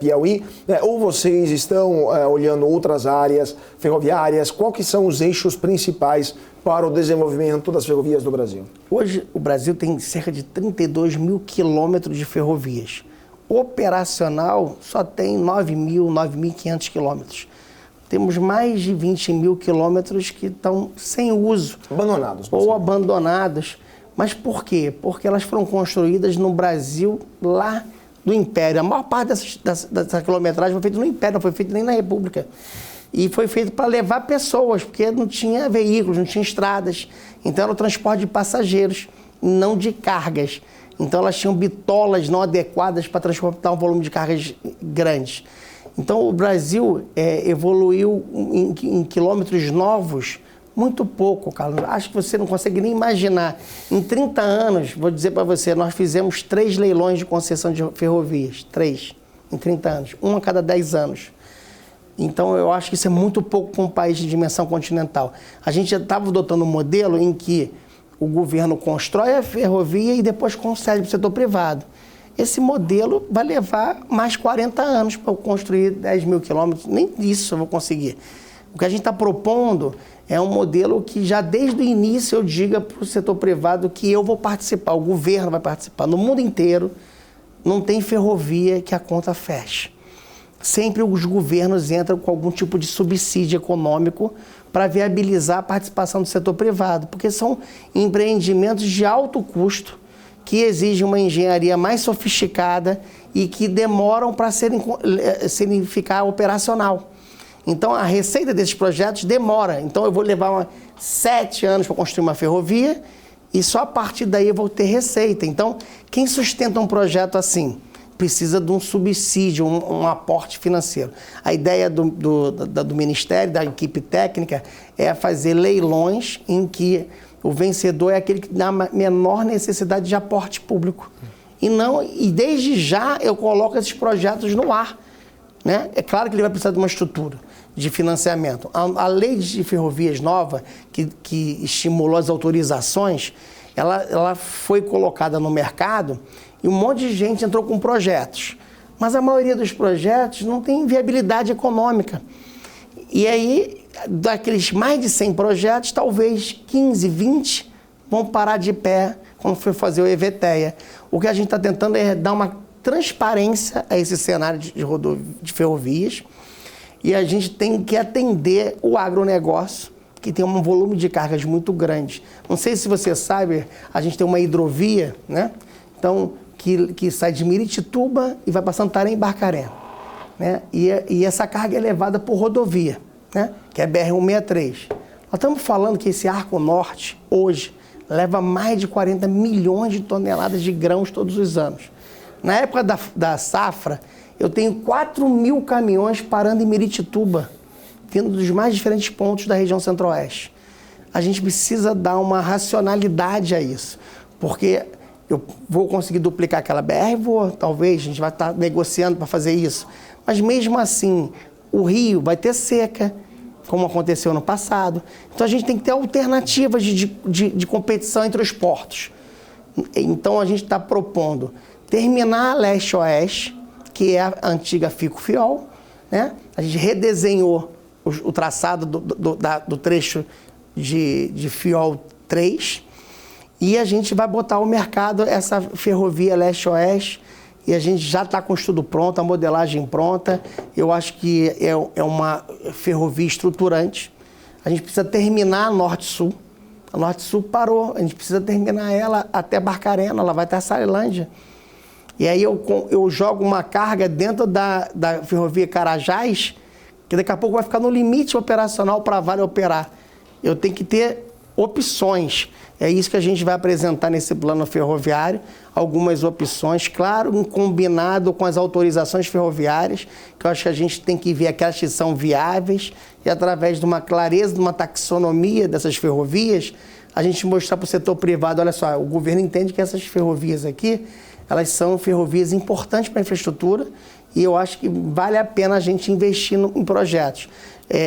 Piauí, ou vocês estão olhando outras áreas ferroviárias? Qual que são os eixos principais para o desenvolvimento das ferrovias do Brasil? Hoje, o Brasil tem cerca de 32 mil quilômetros de ferrovias. Operacional, só tem 9.500 quilômetros. Temos mais de 20 mil quilômetros que estão sem uso. Abandonados. Ou abandonados. Mas por quê? Porque elas foram construídas no Brasil, lá do Império. A maior parte dessa quilometragem foi feita no Império, não foi feita nem na República. E foi feito para levar pessoas, porque não tinha veículos, não tinha estradas. Então era o transporte de passageiros, não de cargas. Então elas tinham bitolas não adequadas para transportar um volume de cargas grandes. Então o Brasil evoluiu em quilômetros novos muito pouco, Carlos. Acho que você não consegue nem imaginar. Em 30 anos, vou dizer para você, nós fizemos 3 leilões de concessão de ferrovias. 3 em 30 anos. Um a cada 10 anos. Então, eu acho que isso é muito pouco para um país de dimensão continental. A gente já estava adotando um modelo em que o governo constrói a ferrovia e depois concede para o setor privado. Esse modelo vai levar mais 40 anos para eu construir 10 mil quilômetros. Nem isso eu vou conseguir. O que a gente está propondo é um modelo que já desde o início eu diga para o setor privado que eu vou participar, o governo vai participar. No mundo inteiro não tem ferrovia que a conta feche. Sempre os governos entram com algum tipo de subsídio econômico para viabilizar a participação do setor privado, porque são empreendimentos de alto custo, que exigem uma engenharia mais sofisticada e que demoram para ficar operacional. Então, a receita desses projetos demora. Então, eu vou levar 7 anos para construir uma ferrovia e só a partir daí eu vou ter receita. Então, quem sustenta um projeto assim precisa de um subsídio, um aporte financeiro. A ideia do Ministério, da equipe técnica, é fazer leilões em que o vencedor é aquele que dá a menor necessidade de aporte público. E desde já eu coloco esses projetos no ar. Né? É claro que ele vai precisar de uma estrutura de financiamento. A lei de ferrovias nova, que estimulou as autorizações, ela foi colocada no mercado e um monte de gente entrou com projetos. Mas a maioria dos projetos não tem viabilidade econômica. E aí, daqueles mais de 100 projetos, talvez 15, 20 vão parar de pé quando for fazer o EVTEA. O que a gente está tentando é dar uma transparência a esse cenário de ferrovias, e a gente tem que atender o agronegócio, que tem um volume de cargas muito grande. Não sei se você sabe, a gente tem uma hidrovia, né? Então, que sai de Miritituba e vai para Santarém e Barcarena, né? E essa carga é levada por rodovia, né? Que é BR-163. Nós estamos falando que esse Arco Norte, hoje, leva mais de 40 milhões de toneladas de grãos todos os anos. Na época da safra, eu tenho 4 mil caminhões parando em Miritituba, vindo dos mais diferentes pontos da região centro-oeste. A gente precisa dar uma racionalidade a isso, porque eu vou conseguir duplicar aquela BR, talvez, a gente vai estar negociando para fazer isso, mas mesmo assim, o rio vai ter seca, como aconteceu no passado. Então a gente tem que ter alternativas de competição entre os portos. Então a gente está propondo terminar a leste-oeste, que é a antiga Fico-Fiol, né? A gente redesenhou o traçado do trecho de Fiol 3 e a gente vai botar ao mercado essa ferrovia leste-oeste e a gente já está com o estudo pronto, a modelagem pronta. Eu acho que é uma ferrovia estruturante. A gente precisa terminar a Norte-Sul. A Norte-Sul parou, a gente precisa terminar ela até Barcarena, ela vai até Sarilândia. E aí eu jogo uma carga dentro da ferrovia Carajás, que daqui a pouco vai ficar no limite operacional para a Vale operar. Eu tenho que ter opções. É isso que a gente vai apresentar nesse plano ferroviário, algumas opções, claro, em combinado com as autorizações ferroviárias, que eu acho que a gente tem que ver aquelas que são viáveis e através de uma clareza, de uma taxonomia dessas ferrovias, a gente mostrar para o setor privado, olha só, o governo entende que essas ferrovias aqui, elas são ferrovias importantes para a infraestrutura e eu acho que vale a pena a gente investir em projetos.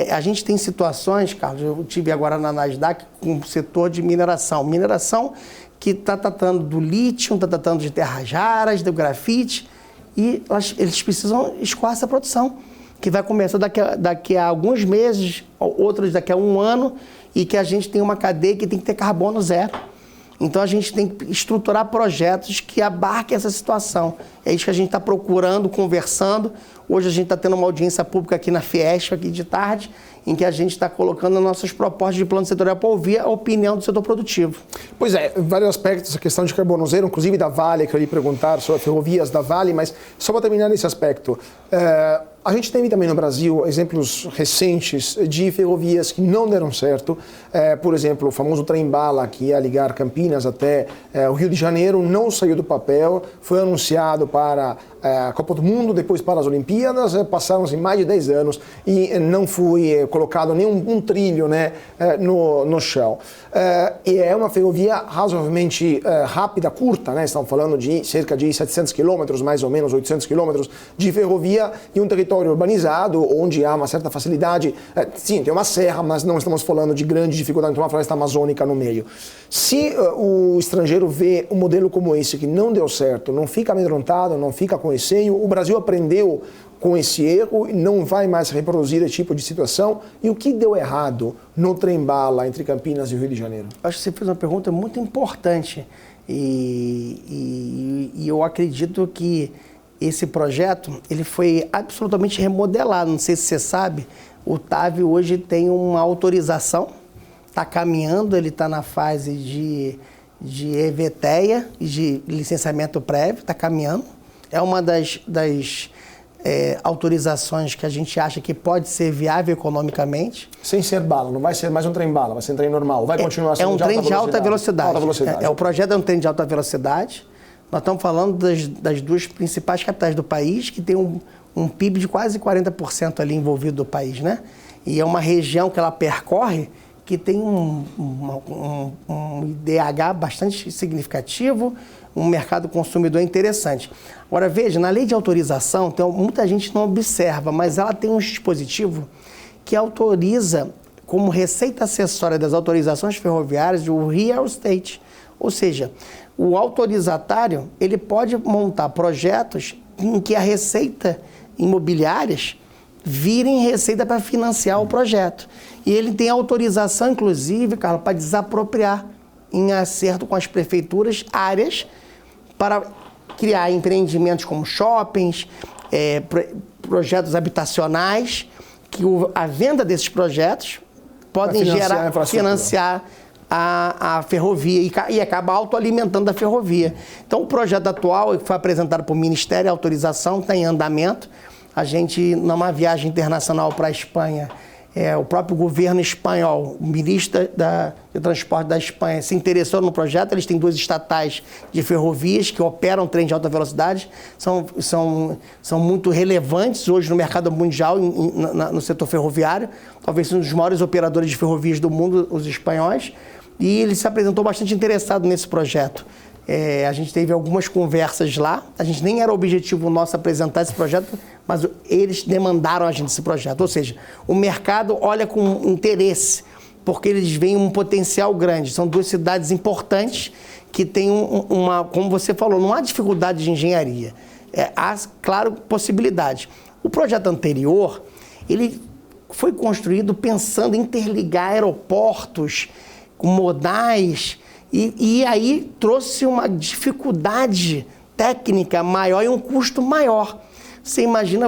A gente tem situações, Carlos, eu tive agora na Nasdaq com o setor de mineração. Mineração que está tratando do lítio, está tratando de terras raras, do grafite, e eles precisam escoar essa produção, que vai começar daqui a alguns meses, outros daqui a um ano, e que a gente tem uma cadeia que tem que ter carbono zero. Então a gente tem que estruturar projetos que abarquem essa situação. É isso que a gente está procurando, conversando. Hoje a gente está tendo uma audiência pública aqui na Fiesp, aqui de tarde, em que a gente está colocando as nossas propostas de plano setorial para ouvir a opinião do setor produtivo. Pois é, vários aspectos, a questão de carbono zero, inclusive da Vale, que eu ia perguntar sobre ferrovias da Vale, mas só para terminar nesse aspecto, a gente teve também no Brasil exemplos recentes de ferrovias que não deram certo. Por exemplo, o famoso trem-bala, que ia ligar Campinas até o Rio de Janeiro, não saiu do papel, foi anunciado para a Copa do Mundo, depois para as Olimpíadas, passaram-se mais de 10 anos e não foi colocado nenhum trilho, né, no chão. E é uma ferrovia razoavelmente rápida, curta, né? Estamos falando de cerca de 700 quilômetros, mais ou menos 800 quilômetros de ferrovia em um território urbanizado, onde há uma certa facilidade. Sim, tem uma serra, mas não estamos falando de grande dificuldade, tem uma floresta amazônica no meio. Se o estrangeiro vê um modelo como esse que não deu certo, não fica amedrontado, não fica com receio, o Brasil aprendeu com esse erro e não vai mais reproduzir esse tipo de situação. E o que deu errado no trem-bala entre Campinas e o Rio de Janeiro? Acho que você fez uma pergunta muito importante e eu acredito que esse projeto ele foi absolutamente remodelado. Não sei se você sabe, o TAV hoje tem uma autorização, está caminhando, ele está na fase de EVTEA, de licenciamento prévio, está caminhando. É uma das autorizações que a gente acha que pode ser viável economicamente. Sem ser bala, não vai ser mais um trem-bala, vai ser um trem normal, vai continuar sendo um trem de alta velocidade. Alta velocidade. O projeto é um trem de alta velocidade. Nós estamos falando das duas principais capitais do país, que tem um PIB de quase 40% ali envolvido do país, né? E é uma região que ela percorre que tem um IDH bastante significativo, um mercado consumidor interessante. Agora, veja, na lei de autorização, muita gente não observa, mas ela tem um dispositivo que autoriza, como receita acessória das autorizações ferroviárias, o real estate. Ou seja, o autorizatário ele pode montar projetos em que a receita imobiliárias virem receita para financiar o projeto. E ele tem autorização, inclusive, Carlos, para desapropriar em acerto com as prefeituras áreas para criar empreendimentos como shoppings, projetos habitacionais, que a venda desses projetos podem financiar a ferrovia e acaba autoalimentando a ferrovia. Então, o projeto atual, que foi apresentado para o Ministério, a autorização está em andamento. A gente, numa viagem internacional para a Espanha, o próprio governo espanhol, o ministro de Transporte da Espanha, se interessou no projeto. Eles têm 2 estatais de ferrovias que operam trem de alta velocidade, são muito relevantes hoje no mercado mundial, no setor ferroviário. Talvez sejam um dos maiores operadores de ferrovias do mundo, os espanhóis. E ele se apresentou bastante interessado nesse projeto. A gente teve algumas conversas lá, a gente nem era objetivo nosso apresentar esse projeto, mas eles demandaram a gente esse projeto. Ou seja, o mercado olha com interesse, porque eles veem um potencial grande. São 2 cidades importantes que têm como você falou, não há dificuldade de engenharia. Há, claro, possibilidade. O projeto anterior, ele foi construído pensando em interligar aeroportos com modais, e aí trouxe uma dificuldade técnica maior e um custo maior. Você imagina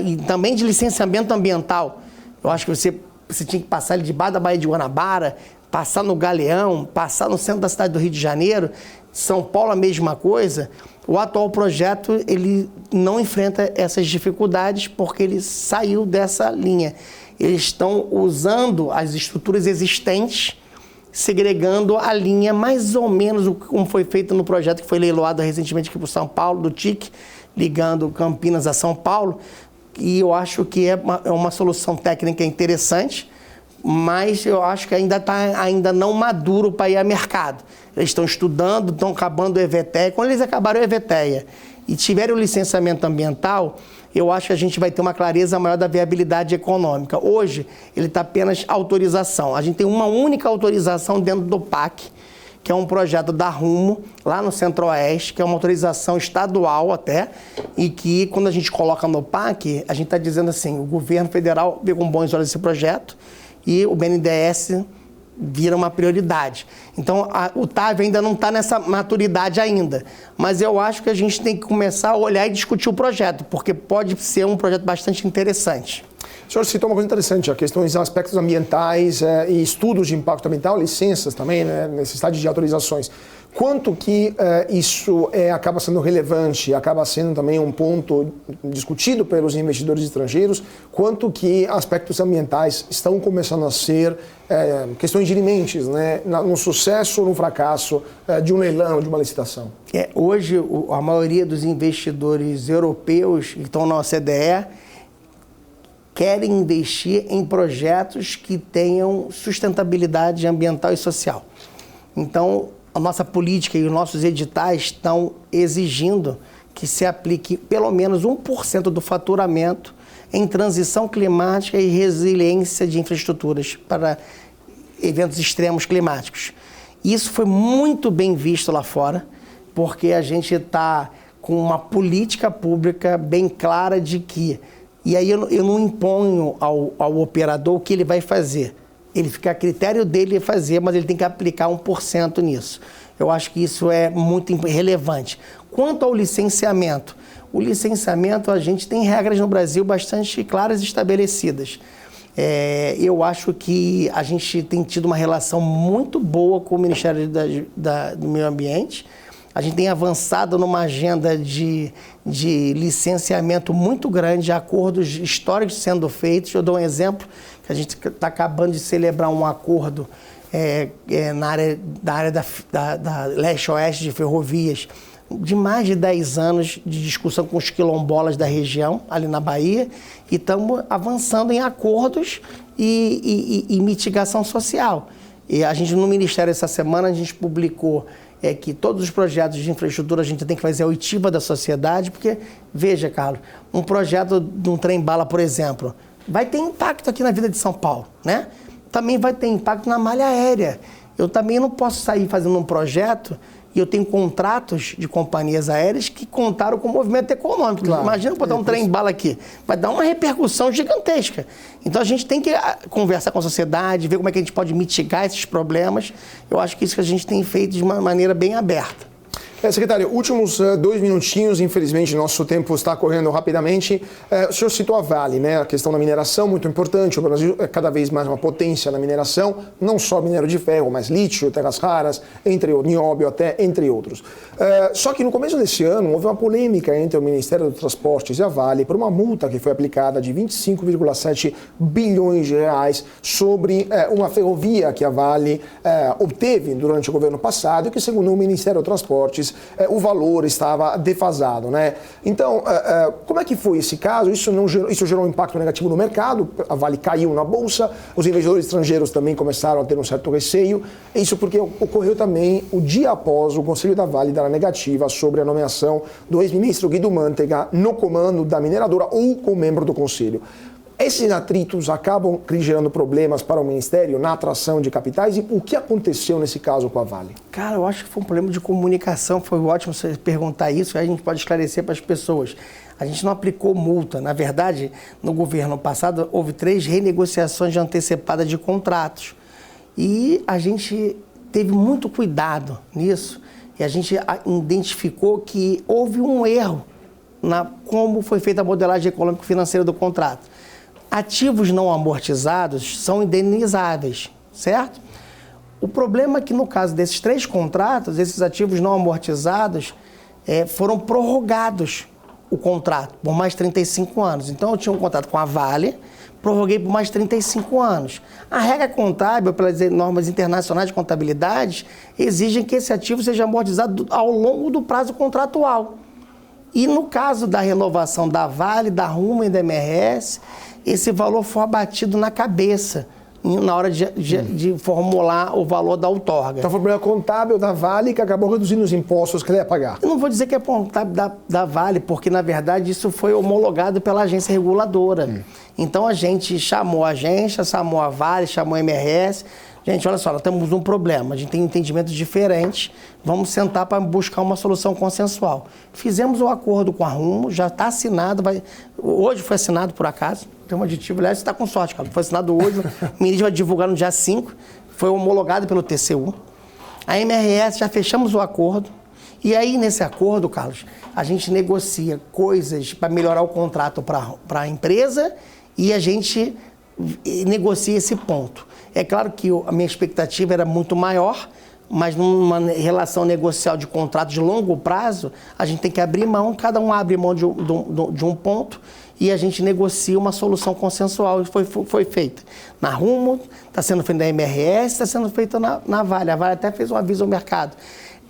e também de licenciamento ambiental. Eu acho que você tinha que passar ali debaixo da Baía de Guanabara, passar no Galeão, passar no centro da cidade do Rio de Janeiro, São Paulo a mesma coisa. O atual projeto ele não enfrenta essas dificuldades porque ele saiu dessa linha. Eles estão usando as estruturas existentes segregando a linha, mais ou menos como foi feito no projeto que foi leiloado recentemente aqui para São Paulo, do TIC, ligando Campinas a São Paulo. E eu acho que é uma solução técnica interessante, mas eu acho que ainda não maduro para ir a mercado. Eles estão estudando, estão acabando o EVTEA. Quando eles acabarem o EVTEA e tiverem o licenciamento ambiental, eu acho que a gente vai ter uma clareza maior da viabilidade econômica. Hoje, ele está apenas autorização. A gente tem uma única autorização dentro do PAC, que é um projeto da Rumo, lá no Centro-Oeste, que é uma autorização estadual até, e que, quando a gente coloca no PAC, a gente está dizendo assim, o governo federal vê com bons olhos esse projeto e o BNDES vira uma prioridade. Então, o TAV ainda não está nessa maturidade ainda, mas eu acho que a gente tem que começar a olhar e discutir o projeto, porque pode ser um projeto bastante interessante. O senhor citou uma coisa interessante, a questões, aspectos ambientais e estudos de impacto ambiental, licenças também, né, necessidade de autorizações. Quanto que isso acaba sendo relevante, acaba sendo também um ponto discutido pelos investidores estrangeiros, quanto que aspectos ambientais estão começando a ser questões dirimentes, né, no sucesso ou no fracasso de um leilão, de uma licitação? Hoje, a maioria dos investidores europeus que estão na OCDE querem investir em projetos que tenham sustentabilidade ambiental e social. Então, a nossa política e os nossos editais estão exigindo que se aplique pelo menos 1% do faturamento em transição climática e resiliência de infraestruturas para eventos extremos climáticos. Isso foi muito bem visto lá fora, porque a gente está com uma política pública bem clara de que... E aí eu não imponho ao operador o que ele vai fazer. Ele fica a critério dele fazer, mas ele tem que aplicar 1% nisso. Eu acho que isso é muito relevante. Quanto ao licenciamento, o licenciamento, a gente tem regras no Brasil bastante claras e estabelecidas. Eu acho que a gente tem tido uma relação muito boa com o Ministério do Meio Ambiente. A gente tem avançado numa agenda de licenciamento muito grande, acordos históricos sendo feitos. Eu dou um exemplo, que a gente está acabando de celebrar um acordo na área da leste-oeste de ferrovias, de mais de 10 anos de discussão com os quilombolas da região, ali na Bahia, e estamos avançando em acordos e mitigação social. E a gente, no Ministério, essa semana, a gente publicou que todos os projetos de infraestrutura a gente tem que fazer a oitiva da sociedade, porque, veja, Carlos, um projeto de um trem-bala, por exemplo, vai ter impacto aqui na vida de São Paulo, né? Também vai ter impacto na malha aérea. Eu também não posso sair fazendo um projeto e eu tenho contratos de companhias aéreas que contaram com o movimento econômico. Claro. Imagina botar um trem-bala aqui. Vai dar uma repercussão gigantesca. Então, a gente tem que conversar com a sociedade, ver como é que a gente pode mitigar esses problemas. Eu acho que isso que a gente tem feito de uma maneira bem aberta. Secretário, últimos 2 minutinhos, infelizmente nosso tempo está correndo rapidamente. O senhor citou a Vale, né? A questão da mineração, muito importante. O Brasil é cada vez mais uma potência na mineração, não só minério de ferro, mas lítio, terras raras, nióbio até, entre outros. Só que no começo desse ano houve uma polêmica entre o Ministério dos Transportes e a Vale por uma multa que foi aplicada de 25,7 bilhões de reais sobre uma ferrovia que a Vale obteve durante o governo passado e que, segundo o Ministério dos Transportes, o valor estava defasado, né? Então, como é que foi esse caso? Isso gerou um impacto negativo no mercado, a Vale caiu na bolsa, os investidores estrangeiros também começaram a ter um certo receio, isso porque ocorreu também o dia após o Conselho da Vale dar a negativa sobre a nomeação do ex-ministro Guido Mantega no comando da mineradora ou como membro do Conselho. Esses atritos acabam gerando problemas para o Ministério na atração de capitais e o que aconteceu nesse caso com a Vale? Cara, eu acho que foi um problema de comunicação, foi ótimo você perguntar isso, aí a gente pode esclarecer para as pessoas. A gente não aplicou multa, na verdade, no governo passado houve 3 renegociações de antecipada de contratos e a gente teve muito cuidado nisso e a gente identificou que houve um erro na como foi feita a modelagem econômico-financeira do contrato. Ativos não amortizados são indenizáveis, certo? O problema é que, no caso desses 3 contratos, esses ativos não amortizados foram prorrogados o contrato por mais 35 anos. Então, eu tinha um contrato com a Vale prorroguei por mais 35 anos. A regra contábil, pelas normas internacionais de contabilidade, exigem que esse ativo seja amortizado ao longo do prazo contratual. E no caso da renovação da Vale, da Rumo e da MRS, esse valor foi abatido na cabeça, na hora de formular o valor da outorga. Então foi o problema contábil da Vale que acabou reduzindo os impostos que ele ia pagar. Eu não vou dizer que é contábil da Vale, porque na verdade isso foi homologado pela agência reguladora. Então a gente chamou a agência, chamou a Vale, chamou a MRS. Gente, olha só, nós temos um problema, a gente tem entendimentos diferentes, vamos sentar para buscar uma solução consensual. Fizemos um acordo com a Rumo, já está assinado, hoje foi assinado por acaso, tem um aditivo, aliás, você está com sorte, cara, foi assinado hoje, o ministro vai divulgar no dia 5, foi homologado pelo TCU. A MRS, já fechamos o acordo, e aí nesse acordo, Carlos, a gente negocia coisas para melhorar o contrato para a empresa e a gente negocia esse ponto. É claro que a minha expectativa era muito maior, mas numa relação negocial de contrato de longo prazo, a gente tem que abrir mão, cada um abre mão de um ponto e a gente negocia uma solução consensual. Foi feita na Rumo, está sendo feita na MRS, está sendo feita na Vale. A Vale até fez um aviso ao mercado.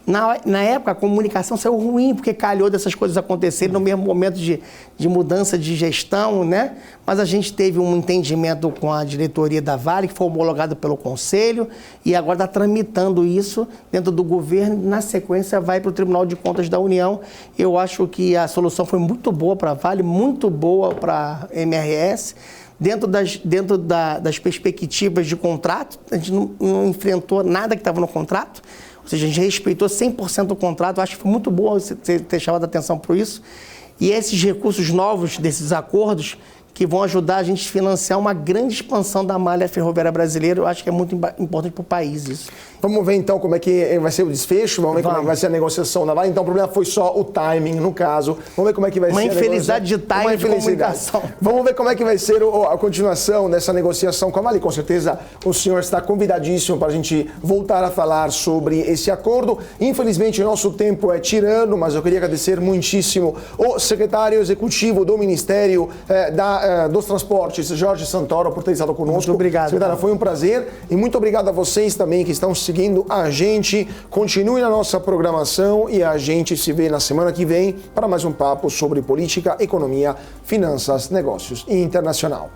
Na época, a comunicação saiu ruim, porque calhou dessas coisas acontecerem no mesmo momento de mudança de gestão, né? Mas a gente teve um entendimento com a diretoria da Vale, que foi homologado pelo Conselho, e agora está tramitando isso dentro do governo, e na sequência vai para o Tribunal de Contas da União. Eu acho que a solução foi muito boa para a Vale, muito boa para a MRS. Dentro das perspectivas de contrato, a gente não enfrentou nada que estava no contrato. Ou seja, a gente respeitou 100% do contrato. Acho que foi muito bom você ter chamado a atenção por isso. E esses recursos novos desses acordos que vão ajudar a gente a financiar uma grande expansão da malha ferroviária brasileira, eu acho que é muito importante para o país isso. Vamos ver então como é que vai ser o desfecho, vamos ver como é que vai ser a negociação da Vale. Então o problema foi só o timing, no caso. Vamos ver como é que vai ser a negociação. Uma infelicidade de timing de comunicação. Vamos ver como é que vai ser a continuação dessa negociação com a Vale. Com certeza o senhor está convidadíssimo para a gente voltar a falar sobre esse acordo. Infelizmente o nosso tempo é tirando, mas eu queria agradecer muitíssimo o secretário executivo do Ministério dos Transportes, Jorge Santoro, por ter estado conosco. Muito obrigado. Secretário, foi um prazer e muito obrigado a vocês também que estão seguindo a gente. Continue na nossa programação e a gente se vê na semana que vem para mais um papo sobre política, economia, finanças, negócios e internacional.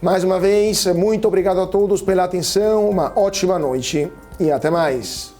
Mais uma vez, muito obrigado a todos pela atenção, uma ótima noite e até mais.